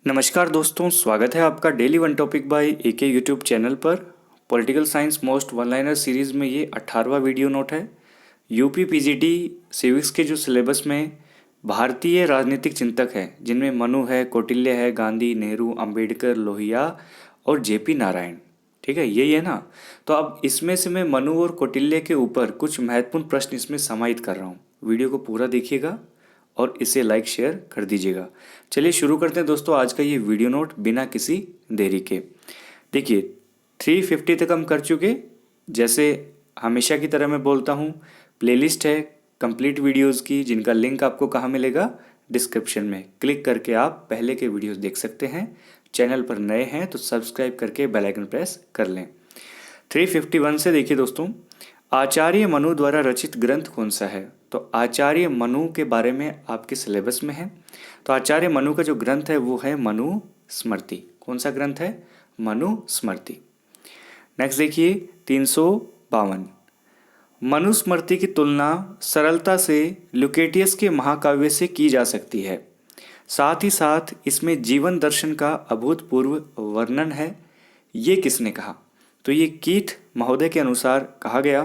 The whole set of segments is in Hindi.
नमस्कार दोस्तों, स्वागत है आपका daily one topic by AK YouTube channel पर। Political science most one liner series में ये 18वां वीडियो नोट है। यूपी पीजीटी सिविक्स के जो सिलेबस में भारतीय राजनीतिक चिंतक हैं जिनमें मनु है, कौटिल्य है, गांधी, नेहरू, अंबेडकर, लोहिया और जेपी नारायण। ठीक है, यही है ना। तो अब इसमें से मैं मनु और कौटिल्य के ऊपर कुछ महत्वपूर्ण प्रश्न इसमें समाहित कर रहा हूँ। वीडियो को पूरा देखिएगा और इसे लाइक शेयर कर दीजिएगा। चलिए शुरू करते हैं दोस्तों आज का ये वीडियो नोट बिना किसी देरी के। देखिए 350 तक हम कर चुके। जैसे हमेशा की तरह मैं बोलता हूँ, प्लेलिस्ट है कंप्लीट वीडियोस की, जिनका लिंक आपको कहाँ मिलेगा, डिस्क्रिप्शन में। क्लिक करके आप पहले के वीडियोस देख सकते हैं। चैनल पर नए हैं तो सब्सक्राइब करके बेल आइकन प्रेस कर लें। 351 से देखिए दोस्तों, आचार्य मनु द्वारा रचित ग्रंथ कौन सा है। तो आचार्य मनु के बारे में आपके सिलेबस में है। तो आचार्य मनु का जो ग्रंथ है वो है मनु स्मृति। कौन सा ग्रंथ है? मनु स्मृति। नेक्स्ट देखिए 352, मनुस्मृति की तुलना सरलता से ल्यूकेटियस के महाकाव्य से की जा सकती है। साथ ही साथ इसमें जीवन दर्शन का अभूतपूर्व वर्णन है। ये किसने कहा? तो ये कीथ महोदय के अनुसार कहा गया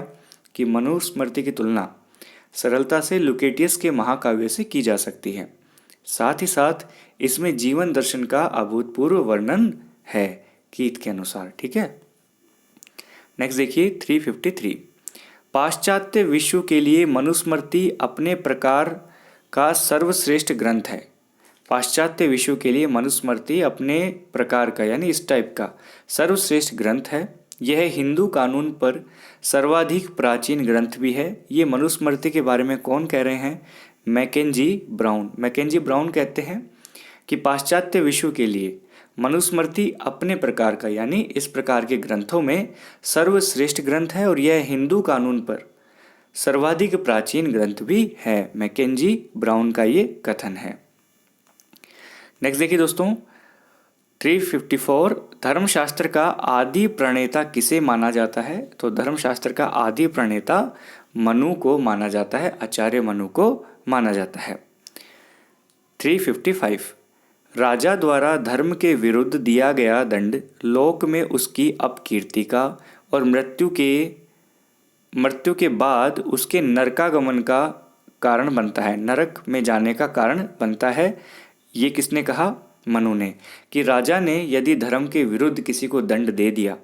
कि मनुस्मृति की तुलना सरलता से ल्यूकेटियस के महाकाव्य से की जा सकती है। साथ ही साथ इसमें जीवन दर्शन का अभूतपूर्व वर्णन है, कीथ के अनुसार। ठीक है, नेक्स्ट देखिए 353, पाश्चात्य विश्व के लिए मनुस्मृति अपने प्रकार का सर्वश्रेष्ठ ग्रंथ है। पाश्चात्य विश्व के लिए मनुस्मृति अपने प्रकार का यानी इस टाइप का सर्वश्रेष्ठ ग्रंथ है। यह हिंदू कानून पर सर्वाधिक प्राचीन ग्रंथ भी है। ये मनुस्मृति के बारे में कौन कह रहे हैं? McKenzie brown. मैकेंजी ब्राउन कहते हैं कि पाश्चात्य विश्व के लिए मनुस्मृति अपने प्रकार का यानी इस प्रकार के ग्रंथों में सर्वश्रेष्ठ ग्रंथ है और यह हिंदू कानून पर सर्वाधिक प्राचीन ग्रंथ भी है। मैकेंजी ब्राउन का ये कथन है। नेक्स्ट देखिए दोस्तों 354, धर्मशास्त्र का आदि प्रणेता किसे माना जाता है? तो धर्मशास्त्र का आदि प्रणेता मनु को माना जाता है, आचार्य मनु को माना जाता है। 355, राजा द्वारा धर्म के विरुद्ध दिया गया दंड लोक में उसकी अपकीर्ति का और मृत्यु के बाद उसके नरकागमन का कारण बनता है, नरक में जाने का कारण बनता है। ये किसने कहा? मनु ने। कि राजा ने यदि धर्म के विरुद्ध किसी को दंड दे दिया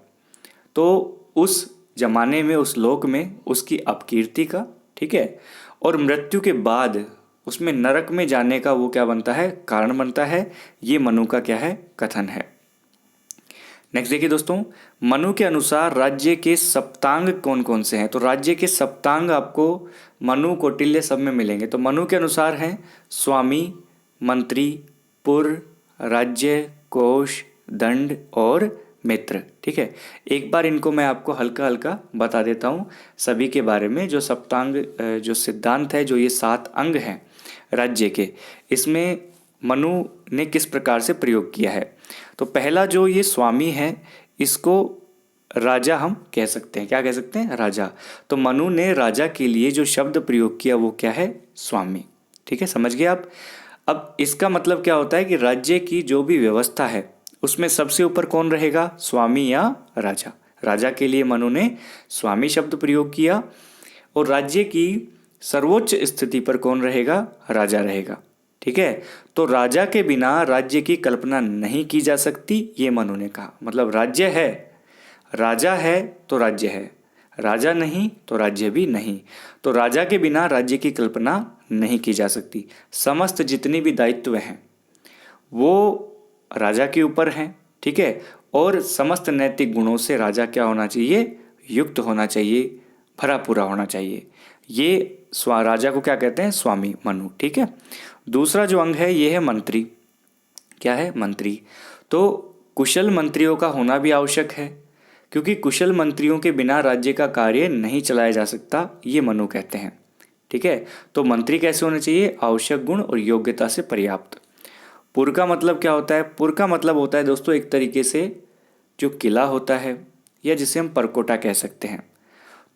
तो उस जमाने में उस लोक में उसकी अपकीर्ति का, ठीक है, और मृत्यु के बाद उसमें नरक में जाने का वो क्या बनता है? कारण बनता है। ये मनु का क्या है? कथन है। नेक्स्ट देखिए दोस्तों, मनु के अनुसार राज्य के सप्तांग कौन कौन से हैं? तो राज्य के सप्तांग आपको मनु, कौटिल्य सब में मिलेंगे। तो मनु के अनुसार हैं स्वामी, मंत्री, पुर, राज्य, कोश, दंड और मित्र। ठीक है, एक बार इनको मैं आपको हल्का हल्का बता देता हूँ सभी के बारे में। जो सप्तांग जो सिद्धांत है, जो ये 7 अंग हैं राज्य के, इसमें मनु ने किस प्रकार से प्रयोग किया है। तो पहला जो ये स्वामी है, इसको राजा हम कह सकते हैं। क्या कह सकते हैं? राजा। तो मनु ने राजा के लिए जो शब्द प्रयोग किया वो क्या है? स्वामी। ठीक है, समझ गए आप। अब इसका मतलब क्या होता है कि राज्य की जो भी व्यवस्था है उसमें सबसे ऊपर कौन रहेगा? स्वामी या राजा। राजा के लिए मनु ने स्वामी शब्द प्रयोग किया और राज्य की सर्वोच्च स्थिति पर कौन रहेगा? राजा रहेगा। ठीक है, तो राजा के बिना राज्य की कल्पना नहीं की जा सकती, ये मनु ने कहा। मतलब राज्य है, राजा है तो राज्य है, राजा नहीं तो राज्य भी नहीं। तो राजा के बिना राज्य की कल्पना नहीं की जा सकती। समस्त जितने भी दायित्व हैं वो राजा के ऊपर हैं। ठीक है, और समस्त नैतिक गुणों से राजा क्या होना चाहिए? युक्त होना चाहिए, भरा पूरा होना चाहिए। ये राजा को क्या कहते हैं? स्वामी, मनु। ठीक है, दूसरा जो अंग है ये है मंत्री। क्या है? मंत्री। तो कुशल मंत्रियों का होना भी आवश्यक है, क्योंकि कुशल मंत्रियों के बिना राज्य का कार्य नहीं चलाया जा सकता, ये मनु कहते हैं। ठीक है, तो मंत्री कैसे होने चाहिए? आवश्यक गुण और योग्यता से पर्याप्त। पुर का मतलब क्या होता है? पुर का मतलब होता है दोस्तों एक तरीके से जो किला होता है या जिसे हम परकोटा कह सकते हैं।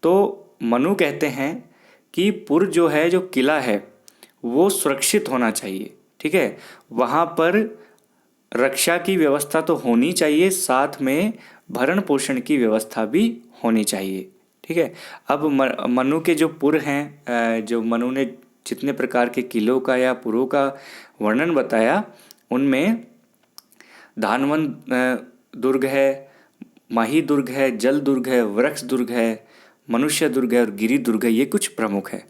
तो मनु कहते हैं कि पुर जो है, जो किला है, वो सुरक्षित होना चाहिए। ठीक है, वहाँ पर रक्षा की व्यवस्था तो होनी चाहिए, साथ में भरण पोषण की व्यवस्था भी होनी चाहिए। ठीक है। अब मनु के जो पुर हैं, जो मनु ने जितने प्रकार के किलों का या पुरों का वर्णन बताया, उनमें धानवन दुर्ग है, माही दुर्ग है, जल दुर्ग है, वृक्ष दुर्ग है, मनुष्य दुर्ग है और गिरि दुर्ग है। ये कुछ प्रमुख है।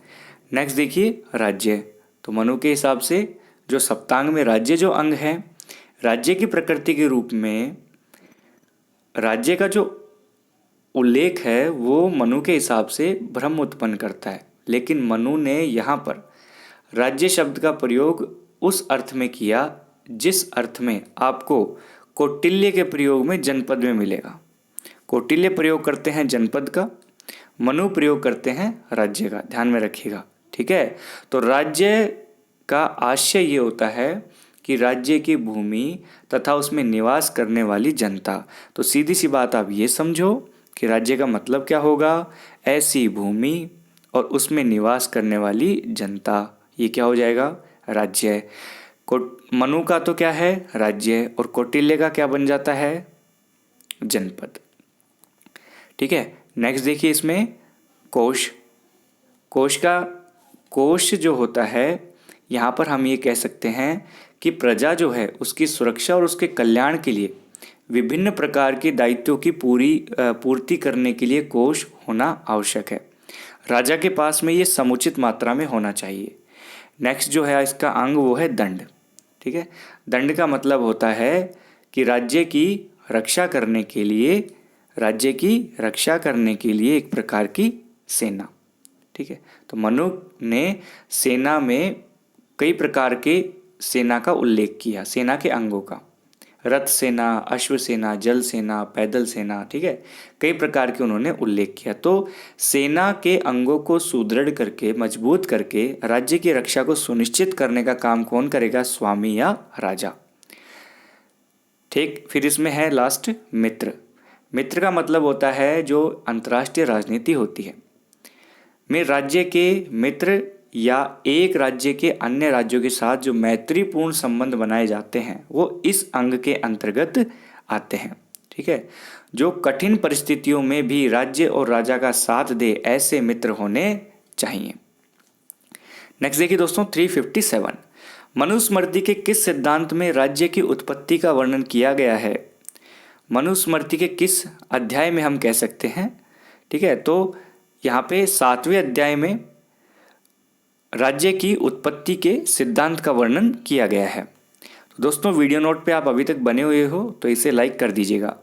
नेक्स्ट देखिए राज्य। तो मनु के हिसाब से जो सप्तांग में राज्य जो अंग है, राज्य की प्रकृति के रूप में राज्य का जो उल्लेख है वो मनु के हिसाब से भ्रम उत्पन्न करता है। लेकिन मनु ने यहाँ पर राज्य शब्द का प्रयोग उस अर्थ में किया जिस अर्थ में आपको कौटिल्य के प्रयोग में जनपद में मिलेगा। कौटिल्य प्रयोग करते हैं जनपद का, मनु प्रयोग करते हैं राज्य का, ध्यान में रखिएगा। ठीक है। तो राज्य का आशय ये होता है कि राज्य की भूमि तथा उसमें निवास करने वाली जनता। तो सीधी सी बात आप ये समझो कि राज्य का मतलब क्या होगा, ऐसी भूमि और उसमें निवास करने वाली जनता, ये क्या हो जाएगा, राज्य। मनु का तो क्या है, राज्य, और कौटिल्य का क्या बन जाता है, जनपद। ठीक है। नेक्स्ट देखिए इसमें कोश। कोश जो होता है, यहाँ पर हम ये कह सकते हैं कि प्रजा जो है उसकी सुरक्षा और उसके कल्याण के लिए विभिन्न प्रकार के दायित्वों की पूर्ति करने के लिए कोश होना आवश्यक है। राजा के पास में ये समुचित मात्रा में होना चाहिए। नेक्स्ट जो है इसका अंग वो है दंड। ठीक है। दंड का मतलब होता है कि राज्य की रक्षा करने के लिए एक प्रकार की सेना। ठीक है। तो मनु ने सेना में कई प्रकार के सेना का उल्लेख किया, सेना के अंगों का, रथ सेना, अश्व सेना, जल सेना, पैदल सेना। ठीक है। कई प्रकार के उन्होंने उल्लेख किया। तो सेना के अंगों को सुदृढ़ करके, मजबूत करके राज्य की रक्षा को सुनिश्चित करने का काम कौन करेगा, स्वामी या राजा। ठीक। फिर इसमें है लास्ट मित्र। मित्र का मतलब होता है जो अंतर्राष्ट्रीय राजनीति होती है में राज्य के मित्र या एक राज्य के अन्य राज्यों के साथ जो मैत्रीपूर्ण संबंध बनाए जाते हैं वो इस अंग के अंतर्गत आते हैं। ठीक है। जो कठिन परिस्थितियों में भी राज्य और राजा का साथ दे, ऐसे मित्र होने चाहिए। नेक्स्ट देखिए दोस्तों 357। मनुस्मृति के किस सिद्धांत में राज्य की उत्पत्ति का वर्णन किया गया है। मनुस्मृति के किस अध्याय में हम कह सकते हैं। ठीक है। तो यहाँ पे 7वें अध्याय में राज्य की उत्पत्ति के सिद्धांत का वर्णन किया गया है। तो दोस्तों वीडियो नोट पे आप अभी तक बने हुए हो तो इसे लाइक कर दीजिएगा।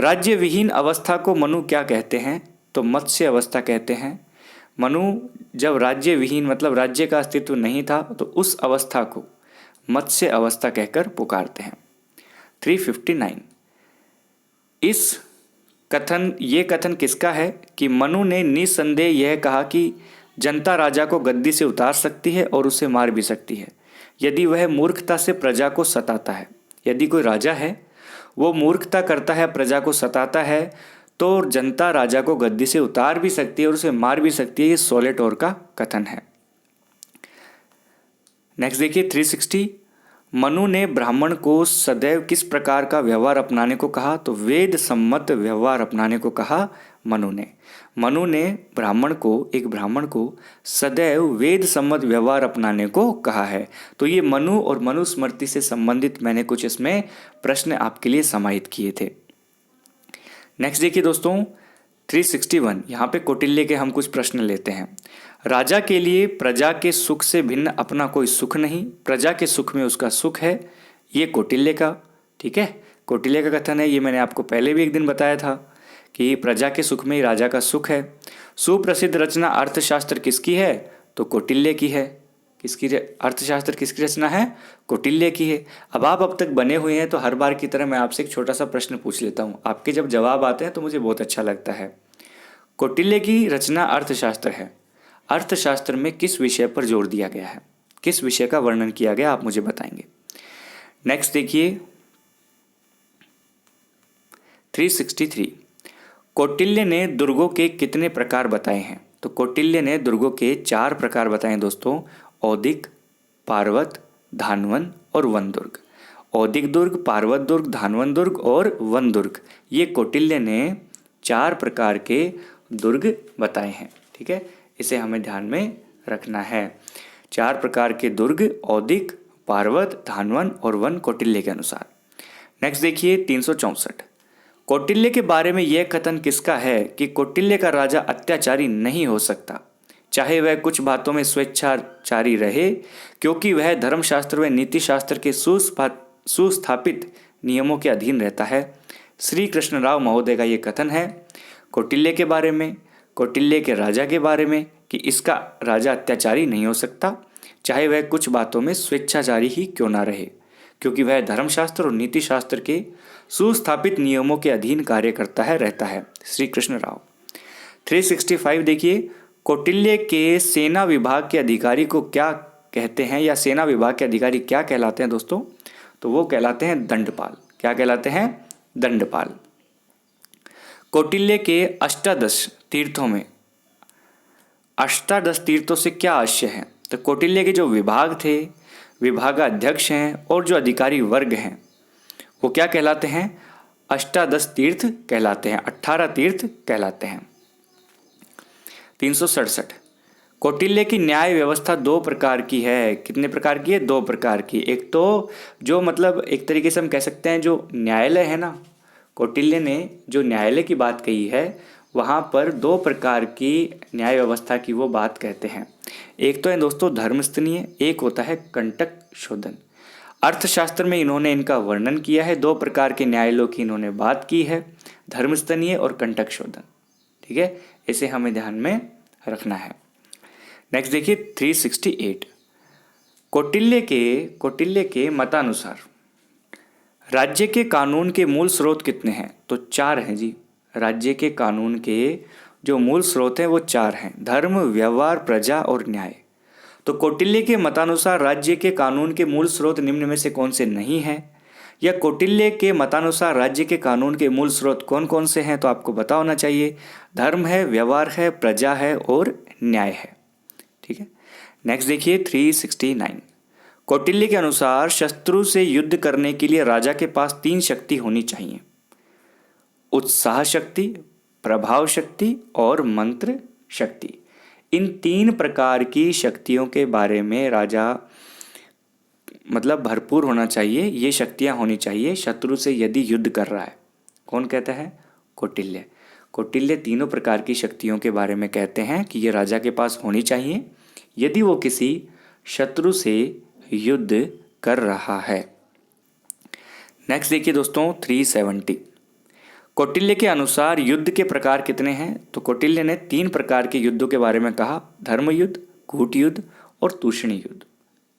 राज्य विहीन अवस्था को मनु क्या कहते हैं, तो मत्स्य अवस्था कहते हैं। मनु जब राज्य विहीन मतलब राज्य का अस्तित्व नहीं था तो उस अवस्था को मत्स्य अवस्था कहकर पुकारते हैं। 359। ये कथन किसका है कि मनु ने निसंदेह यह कहा कि जनता राजा को गद्दी से उतार सकती है और उसे मार भी सकती है यदि वह मूर्खता से प्रजा को सताता है। यदि कोई राजा है वो मूर्खता करता है, प्रजा को सताता है, तो जनता राजा को गद्दी से उतार भी सकती है और उसे मार भी सकती है। ये सोलेटोर का कथन है। नेक्स्ट देखिए 360। मनु ने ब्राह्मण को सदैव किस प्रकार का व्यवहार अपनाने को कहा, तो वेद सम्मत व्यवहार अपनाने को कहा मनु ने ब्राह्मण को सदैव वेद सम्मत व्यवहार अपनाने को कहा है। तो ये मनु और मनुस्मृति से संबंधित मैंने कुछ इसमें प्रश्न आपके लिए समाहित किए थे। नेक्स्ट देखिए दोस्तों 361। यहाँ पे कौटिल्य के हम कुछ प्रश्न लेते हैं। राजा के लिए प्रजा के सुख से भिन्न अपना कोई सुख नहीं, प्रजा के सुख में उसका सुख है। ये कौटिल्य का, ठीक है, कौटिल्य का कथन है। ये मैंने आपको पहले भी एक दिन बताया था कि प्रजा के सुख में ही राजा का सुख है। सुप्रसिद्ध रचना अर्थशास्त्र किसकी है, तो कौटिल्य की है। अर्थशास्त्र किसकी रचना है, कौटिल्य की है। अब तक बने हुए हैं तो हर बार की तरह मैं आपसे एक छोटा सा प्रश्न पूछ लेता हूँ। आपके जब जवाब आते हैं तो मुझे बहुत अच्छा लगता है। कौटिल्य की रचना अर्थशास्त्र है। अर्थशास्त्र में किस विषय पर जोर दिया गया है, किस विषय का वर्णन किया गया, आप मुझे बताएंगे। नेक्स्ट देखिए 363। कौटिल्य ने दुर्गों के कितने प्रकार बताए हैं, तो कौटिल्य ने दुर्गों के 4 प्रकार बताए दोस्तों, औदिक, पार्वत, धानवन और वन दुर्ग। औदिक दुर्ग, पार्वत दुर्ग, धानवन दुर्ग और वन दुर्ग। ये कौटिल्य ने 4 प्रकार के दुर्ग बताए हैं। ठीक है, इसे हमें ध्यान में रखना है। 4 प्रकार के दुर्ग औदिक, पार्वत, धानवन और वन कौटिल्य के अनुसार। नेक्स्ट देखिए 364। कौटिल्य के बारे में यह कथन किसका है कि कौटिल्य का राजा अत्याचारी नहीं हो सकता, चाहे वह कुछ बातों में स्वेच्छाचारी रहे, क्योंकि वह धर्मशास्त्र व नीति शास्त्र के सुस्थापित नियमों के अधीन रहता है। श्री कृष्ण राव महोदय का ये कथन है कौटिल्य के बारे में, कौटिल्य के राजा के बारे में, कि इसका राजा अत्याचारी नहीं हो सकता, चाहे वह कुछ बातों में स्वेच्छाचारी ही क्यों ना रहे, क्योंकि वह धर्मशास्त्र और नीति शास्त्र के सुस्थापित नियमों के अधीन कार्य करता है रहता है। श्री कृष्ण राव। 365 देखिए, कौटिल्य के सेना विभाग के अधिकारी को क्या कहते हैं, या सेना विभाग के अधिकारी क्या कहलाते हैं दोस्तों? तो वो कहलाते हैं दंडपाल। क्या कहलाते हैं? दंडपाल। कौटिल्य के अष्टादश तीर्थों में, अष्टादश तीर्थों से क्या आशय है? तो कौटिल्य के जो विभाग थे, विभागाध्यक्ष हैं और जो अधिकारी वर्ग हैं, वो क्या कहलाते हैं? अष्टादश तीर्थ कहलाते हैं, 18 तीर्थ कहलाते हैं। 367। कौटिल्य की न्याय व्यवस्था 2 प्रकार की है। कितने प्रकार की है? 2 प्रकार की। एक तो जो मतलब एक तरीके से हम कह सकते हैं जो न्यायालय है ना, कौटिल्य ने जो न्यायालय की बात कही है, वहाँ पर 2 प्रकार की न्याय व्यवस्था की वो बात कहते हैं। एक तो है दोस्तों धर्मस्तनीय, एक होता है कंटक शोधन। अर्थशास्त्र में इन्होंने इनका वर्णन किया है। 2 प्रकार के न्यायालयों की इन्होंने बात की है, धर्मस्तनीय और कंटक शोधन। ठीक है, इसे हमें ध्यान में रखना है। नेक्स्ट देखिए 368। कौटिल्य के मतानुसार राज्य के कानून के मूल स्रोत कितने हैं? तो 4 हैं जी। राज्य के कानून के जो मूल स्रोत हैं वो 4 हैं, धर्म, व्यवहार, प्रजा और न्याय। तो कौटिल्य के मतानुसार राज्य के कानून के मूल स्रोत निम्न में से कौन से नहीं हैं? या कौटिल्य के मतानुसार राज्य के कानून के मूल स्रोत कौन कौन से हैं? तो आपको पता होना चाहिए, धर्म है, व्यवहार है, प्रजा है और न्याय है। ठीक है, नेक्स्ट देखिए 369। कौटिल्य के अनुसार शत्रु से युद्ध करने के लिए राजा के पास 3 शक्ति होनी चाहिए, उत्साह शक्ति, प्रभाव शक्ति और मंत्र शक्ति। इन 3 प्रकार की शक्तियों के बारे में राजा मतलब भरपूर होना चाहिए, ये शक्तियां होनी चाहिए शत्रु से यदि युद्ध कर रहा है। कौन कहता है? कौटिल्य। कौटिल्य तीनों प्रकार की शक्तियों के बारे में कहते हैं कि ये राजा के पास होनी चाहिए यदि वो किसी शत्रु से युद्ध कर रहा है। नेक्स्ट देखिए दोस्तों 370। कौटिल्य के अनुसार युद्ध के प्रकार कितने हैं? तो कौटिल्य ने 3 प्रकार के युद्धों के बारे में कहा, धर्म युद्ध, कूट युद्ध और तूषणी युद्ध।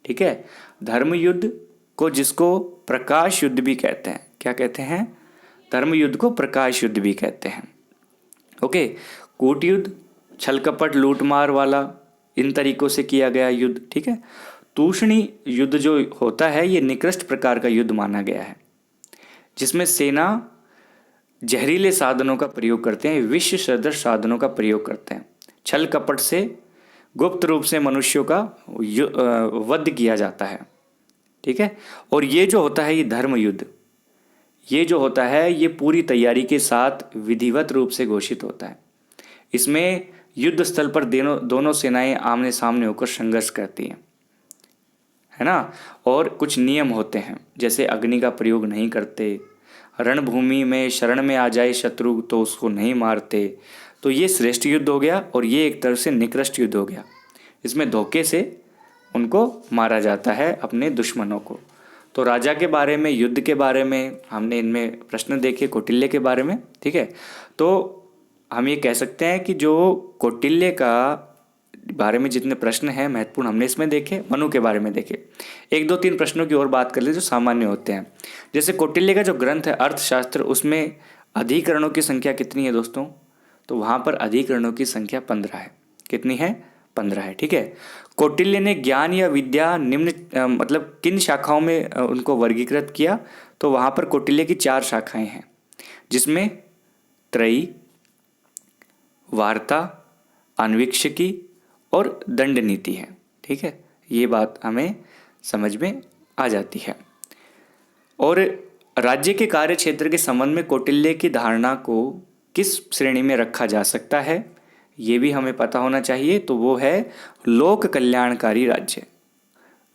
ठीक है, धर्म युद्ध को जिसको प्रकाश युद्ध भी कहते हैं। क्या कहते हैं? धर्म युद्ध को प्रकाश युद्ध भी कहते हैं। ओके, कूट युद्ध छल कपट लूट मार वाला, इन तरीकों से किया गया युद्ध। ठीक है, तूषणी युद्ध जो होता है ये निकृष्ट प्रकार का युद्ध माना गया है, जिसमें सेना जहरीले साधनों का प्रयोग करते हैं, विष सदृश साधनों का प्रयोग करते हैं, छल कपट से गुप्त रूप से मनुष्यों का वध किया जाता है। ठीक है, और ये जो होता है ये धर्म युद्ध, ये जो होता है ये पूरी तैयारी के साथ विधिवत रूप से घोषित होता है। इसमें युद्ध स्थल पर दोनों सेनाएं आमने सामने होकर संघर्ष करती हैं, है ना। और कुछ नियम होते हैं, जैसे अग्नि का प्रयोग नहीं करते, रणभूमि में शरण में आ जाए शत्रु तो उसको नहीं मारते। तो ये श्रेष्ठ युद्ध हो गया और ये एक तरह से निकृष्ट युद्ध हो गया। इसमें धोखे से उनको मारा जाता है, अपने दुश्मनों को। तो राजा के बारे में, युद्ध के बारे में हमने इनमें प्रश्न देखे, कौटिल्य के बारे में। ठीक है, तो हम ये कह सकते हैं कि जो कौटिल्य का बारे में जितने प्रश्न हैं महत्वपूर्ण हमने इसमें देखे, मनु के बारे में देखे। 1 2 3 प्रश्नों की और बात कर ले जो सामान्य होते हैं। जैसे कौटिल्य का जो ग्रंथ है अर्थशास्त्र, उसमें अधिकरणों की संख्या कितनी है दोस्तों? तो वहाँ पर अधिकरणों की संख्या 15 है। कितनी है? 15 है। ठीक है, कौटिल्य ने ज्ञान या विद्या निम्न मतलब किन शाखाओं में उनको वर्गीकृत किया? तो वहाँ पर कौटिल्य की 4 शाखाएं हैं, जिसमें त्रयी, वार्ता, अन्वीक्षिकी और दंड नीति है। ठीक है, ये बात हमें समझ में आ जाती है। और राज्य के कार्य क्षेत्र के संबंध में कौटिल्य की धारणा को किस श्रेणी में रखा जा सकता है, ये भी हमें पता होना चाहिए। तो वो है लोक कल्याणकारी राज्य।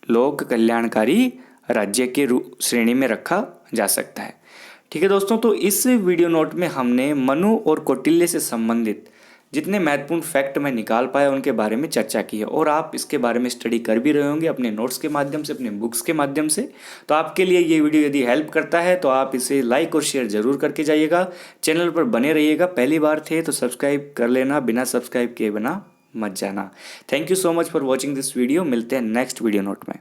लोक कल्याणकारी राज्य के श्रेणी में रखा जा सकता है। ठीक है दोस्तों, तो इस वीडियो नोट में हमने मनु और कौटिल्य से संबंधित जितने महत्वपूर्ण फैक्ट मैं निकाल पाया उनके बारे में चर्चा की है, और आप इसके बारे में स्टडी कर भी रहे होंगे अपने नोट्स के माध्यम से, अपने बुक्स के माध्यम से। तो आपके लिए ये वीडियो यदि हेल्प करता है तो आप इसे लाइक और शेयर जरूर करके जाइएगा। चैनल पर बने रहिएगा, पहली बार थे तो सब्सक्राइब कर लेना, बिना सब्सक्राइब किए बिना मत जाना। Thank you so much for watching this video. मिलते हैं नेक्स्ट वीडियो नोट में।